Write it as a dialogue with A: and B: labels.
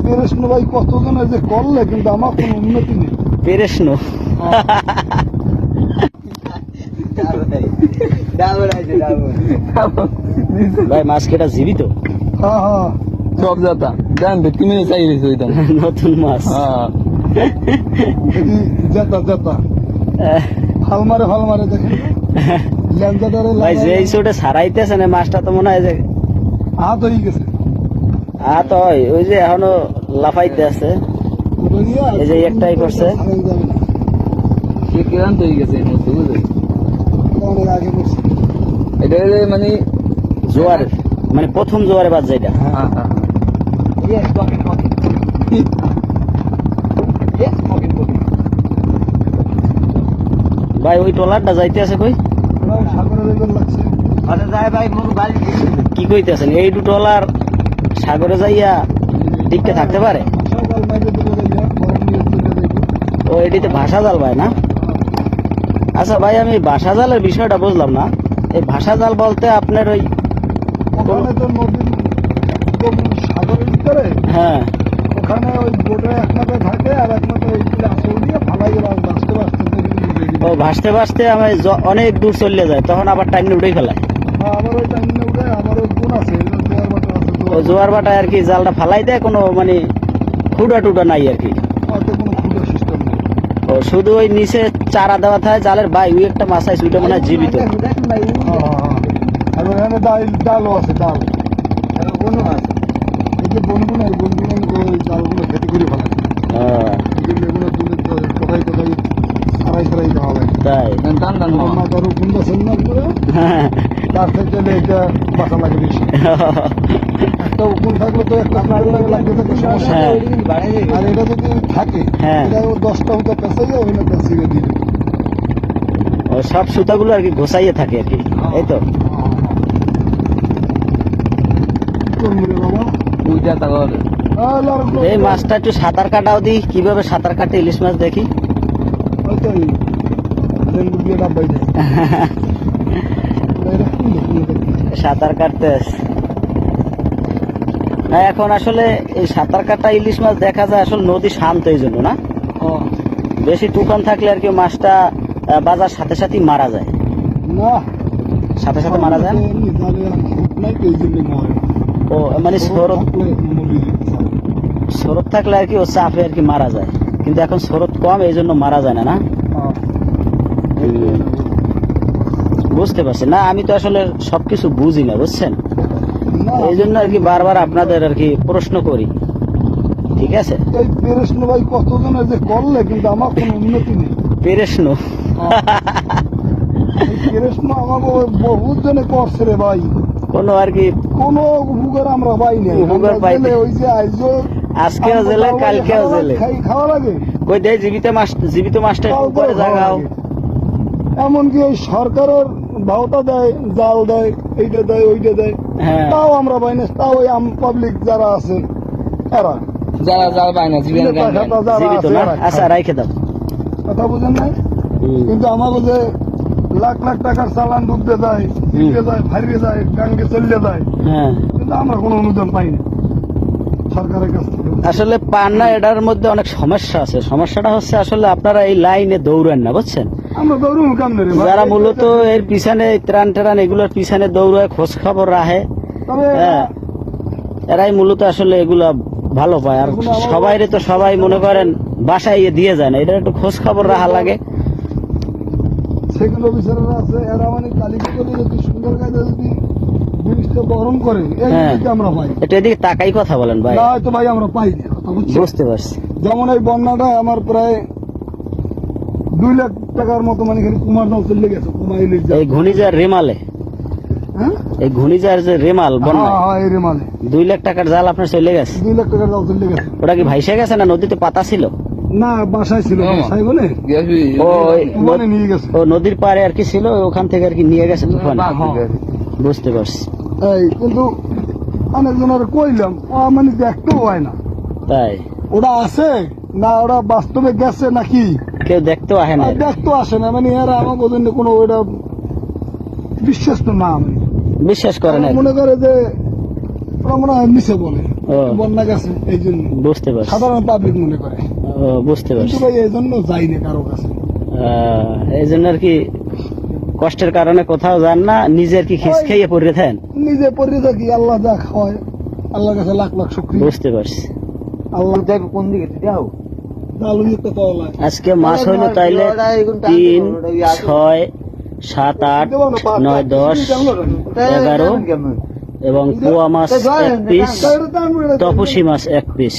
A: পেরেশন ভাই কতজনে যে করলে, কিন্তু আমার কোনো উন্নতি নেই।
B: পেরেশন ভাই মাছ কেটা জীবিত?
A: হ্যাঁ হ্যাঁ,
C: সব যাতা জান ভেটকি মেরে চাই রয়েছে ওইটা।
B: নতুন মাছ।
A: দেখি জেতা জেতা ফাল মারে দেখেন ল্যাঞ্জাটারে
B: ভাই যে ইস্যুটা ছাড়াইতেছে না মাছটা তো মনে হয় যে
A: হাত হয়ে গেছে।
B: তো ওই যে এখনো লাফাইতে আছে। এই যে একটাই করছে।
C: সে ক্লান্ত হয়ে গেছে এর মধ্যে, বুঝলে?
A: অনেক আগে করছে।
C: এটা মানে
B: জোয়ার, মানে প্রথম জোয়ারে বাদ যেটা।
C: হ্যাঁ হ্যাঁ
B: ভাই ওই ট্রলারটা যাইতে আছে কই?
A: সাগরে লেগে লাগছে।
B: কি কইতেছেন? এই দু ট্রলার সাগরে যাইয়া টিকতে থাকতে পারে?
A: সকাল মাইরে দেবো যাইয়া, গরম নিয়ে চলে যাইবো।
B: ও এটিতে ভাষা জাল ভাই না? আচ্ছা ভাই, আমি ভাষা জালের বিষয়টা বুঝলাম না। এই ভাষা জাল বলতে আপনার ওই
A: ওখানে তো নদীর সাগরের ভিতরে,
B: হ্যাঁ
A: ওখানে ওই বোটে এক মাথায় থাকে আর এক মাথায় ওই আসল দিয়ে ফালাই গেলাম বাঁচতে বাঁচতে।
B: ও ভাসতে ভাসতে আমি অনেক দূর চলে যায়, তখন আবার টাইম উঠেই ফেলায়।
A: আমার ওই টাইমে উঠে আমার ওই কোন আছে জোয়ার বাটা আছে,
B: ও জোয়ার বাটায় আর কি জালটা ফালাই দেয়, কোনো মানে খুঁটা টুটা নাই আর কি।
A: ওতে কোনো খুঁটার সিস্টেম নেই।
B: ও শুধু ওই নিচে চারা দেওয়া থাকে জালের, ভাই ওই একটা মাছ আছে ওইটা মনে হয় জীবিত।
A: আর ওখানে ডালও আছে, ডাল এই যে বনগুলো ওই ডালগুলো খেতে করে ফেলায়, এগুলো কোথায় কোথায় সারাই দেওয়া লাগে।
B: তাই
C: টান টান হওয়া।
A: মাথারও কুন্ডা সন্ন্যাস করে তার থেকে এটা বাঁচা লাগে বেশি। একটা উকুন থাকলে তো একটা লাগতে থাকে সমস্যা,
B: হ্যাঁ
A: আর এটা যদি থাকে
B: হ্যাঁ।
A: এটা 10টা মতো পেঁচাইয়া ওখানে পেঁচিয়ে দিবে।
B: ও সব সুতাগুলো আর কি ঘোষাইয়ে থাকে আর কি, এই তো।
A: বাবা
C: ওইটা তারপর
B: এই মাছটা একটু সাঁতার কাটাও দিই, কিভাবে সাঁতার কাটে ইলিশ মাছ দেখি। সাঁতার কাটতে না, এখন আসলে এই সাঁতার কাটা ইলিশ মাছ দেখা যায় আসলে নদী শান্ত এই জন্য না, বেশি তুফান থাকলে আর কি মাছটা বাজার সাথে সাথেই মারা যায়।
A: না,
B: সাথে সাথে মারা যায়। ও মানে স্রোত থাকলে আর কি ও চাপে আর কি মারা যায়, কিন্তু এখন স্রোত কম এই জন্য মারা যায় না। না বুঝতে পারছি না, আমি তো আসলে সবকিছু বুঝি না, বুঝছেন? এই জন্য আর কি বারবার আপনাদের আর কি প্রশ্ন করি। ঠিক আছে,
A: এই পেরেশন ভাই কতজনে যে করলে, কিন্তু আমার কোনো উন্নতি নেই।
B: পেরেশন
A: পেরেশন আমাকে বহুত জনে করছে রে ভাই,
B: কোনো আর কি
A: কোনো উপকার আমরা পাই নাই।
B: উপকার
A: আমরা
B: পাইনি।
A: জেলে ওই যে আইজো
B: আজকেও জেলে কালকেও জেলে,
A: খাওয়া লাগে,
B: কই দেয় জীবিত মাছটা
A: তাও
B: উপরে
A: খাওয়া
B: জাগাও।
A: লাগে। এমনকি ওই সরকারের ভাওতা দেয়, জাল দেয়, এইটা দেয় ওইটা দেয়,
B: হ্যাঁ
A: তাও আমরা পাই না। তাও ওই পাবলিক যারা আছে এরা
C: যারা যারা পায় না জীবন
A: টাকা যারা
B: জীবিত
A: আছে
B: না।
A: এরা
B: আচ্ছা
A: খায়।
B: রাইখে দাও।
A: কথা বুঝেন নাই? কিন্তু আমাকে যে লাখ লাখ টাকার চালান ডুবতে যায়, ফিরতে যায়, ফারিয়ে যায়, গাঙ্গে চলে যায়,
B: হ্যাঁ
A: কিন্তু আমরা কোনো অনুদান পাই না সরকারের কাছ থেকে।
B: আসলে পান না, এটার মধ্যে অনেক সমস্যা আছে। সমস্যাটা হচ্ছে আসলে আপনারা এই লাইনে দৌড়েন না, বুঝছেন?
A: আমরা দৌড়ুন কেমনে রে ভাই?
B: যারা মূলত এর পিছনে ত্রাণ টেরান এগুলোর পিছনে দৌড়ায়, খোঁজ খবর রাখে,
A: তবে
B: হ্যাঁ, এরাই মূলত আসলে এগুলা ভালো পায়। আর সবাইরে তো সবাই মনে করেন বাসায় দিয়ে যায় না, এটা একটু খোঁজ খবর রাখা লাগে।
A: সেগুলো অফিসাররা আছে, এরা মানে তালিকা করে যদি সুন্দর কাজে যদি জিনিসটা বহন করে, এই
B: হ্যাঁ।
A: জিনিসটা আমরা পাই।
B: একটু এদিকে তাকাই কথা বলেন ভাই।
A: না তো ভাই আমরা পাই না, কথা বুঝছি।
B: বুঝতে পারছি।
A: যেমন এই বন্যাটা আমার প্রায় 2 লাখ টাকার মতো মানে এখানে কুমারগাঁও চলে গেছে, কুমাইলের
B: এই ঘূর্ণিঝড় রেমালে,
A: হ্যাঁ
B: এই ঘূর্ণিঝড় যে রেমাল বন্যা,
A: হ্যাঁ হ্যাঁ, এই রে মানে
B: 2 লাখ টাকার জাল আপনার চলে গেছে।
A: 2 লাখ টাকার জাল চলে গেছে।
B: ওটা কি ভাইসে গেছে না নদীতে পাতা ছিল?
A: না, বাসায় ছিল,
C: না।
A: বাসায় বলে
B: ও
A: মানে নিয়ে গেছে।
B: ও নদীর পাড়ে আর কি ছিল, ওখান থেকে আর কি নিয়ে গেছে তুফান। বুঝতে পারছি।
A: এই কিন্তু অনেকজনের কইলাম, ও মানে দেখতেও হয় না
B: তাই
A: ওরা আছে না, ওরা বাস্তবে গেছে নাকি
B: কেউ দেখতেও আসে না।
A: আর দেখতেও আসে না, মানে এরা আমার জন্য কোনো ওইটা বিশ্বাস তো না। আমি
B: বিশ্বাস করে না।
A: মনে করে যে ওরা মনে হয় মিছে বলে।
B: ও
A: বন্যা গেছে এই জন্য
B: বুঝতে পারছি।
A: সাধারণ পাবলিক মনে করে,
B: ও বুঝতে
A: কিন্তু
B: পারছি।
A: ভাই এই জন্য যাই না কারো কাছে।
B: এই জন্য আর কি কষ্টের কারণে কোথাও যান না, নিজে আর কি খিস খাইয়ে পড়ে থাকেন।
A: নিজে পড়ে থাকি, আল্লাহ যা খাওয়ায় আল্লাহর কাছে লাখ লাখ শুকরিয়া।
B: বুঝতে পারছি।
A: আল্লাহ
C: কোন দিকে যাও?
A: আলু একটা পাওয়া লাগে।
B: আজকে মাস হইলো তাইলে 3, 6, 7, 8, 9, 10, 11 এবং পোয়া মাছ 1 পিস, তপসী মাছ 1 পিস।